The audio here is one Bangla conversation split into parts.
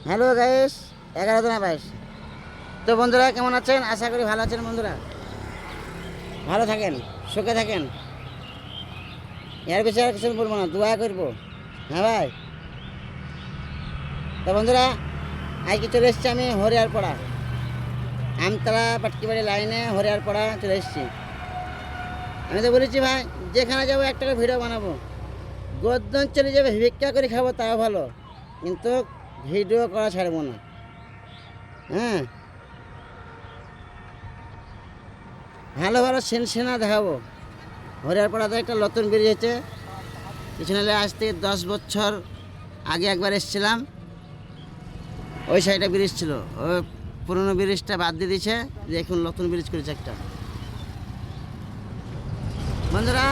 হ্যালো গাইস, 11 জন 22। তো বন্ধুরা কেমন আছেন? আশা করি ভালো আছেন। বন্ধুরা ভালো থাকেন, সুখে থাকেন। এর বেশি আর কিছু বলবো না, দোয়া করবো। হ্যাঁ ভাই। তো বন্ধুরা আজকে চলে এসেছি আমি হরিয়ারপাড়া, আমতলা পাটকিবাড়ি লাইনে হরিয়ারপাড়া চলে এসেছি। আমি তো বলেছি ভাই, যেখানে যাবো একটা করে ভিডিও বানাবো। গদ্দন চলে যাবে, ভিক্ষা করে খাবো তাও ভালো, কিন্তু ভিডিও করা ছাড়বো না। হ্যাঁ, ভালো ভালো সেনা দেখাবো। হরিয়ারপাড়াতে একটা নতুন ব্রিজ হয়েছে, পিছনে আজ থেকে 10 বছর আগে একবার এসেছিলাম। ওই সাইডে ব্রিজ ছিল, ওই পুরনো ব্রিজটা বাদ দিয়ে দিয়েছে, দেখুন নতুন ব্রিজ করেছে একটা। বন্ধুরা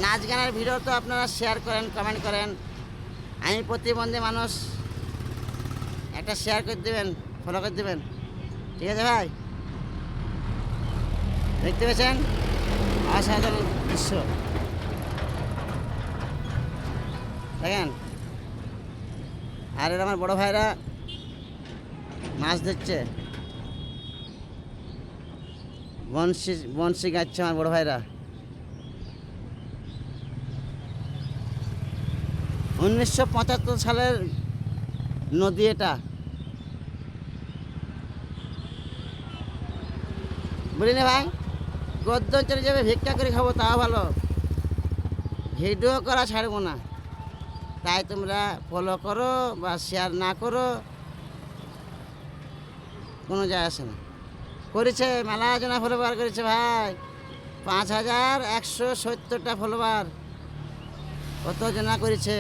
নাচ গানের ভিডিও তো আপনারা শেয়ার করেন, কমেন্ট করেন। আমি প্রতিবন্ধী মানুষ, একটা শেয়ার করে দেবেন, ফলো করে দেবেন, ঠিক আছে ভাই? দেখতে পেয়েছেন অসাধারণ দৃশ্য, দেখেন। আর এর আমার বড় ভাইরা মাছ ধরছে, বনশি বনশি গাচ্ছে আমার বড় ভাইরা। 1975 সালের নদী এটা, বুঝলি না ভাই? গদ্দন চলে যাবে, ভিক্ষা করে খাবো তাও ভালো, ভিডিও করা ছাড়বো না। তাই তোমরা ফলো করো বা শেয়ার না করো, কোনো যায় আসে না। করেছে মেলা জনা ফলোবার করেছে ভাই, 5170টা ফলোবার, কত জনা করেছে।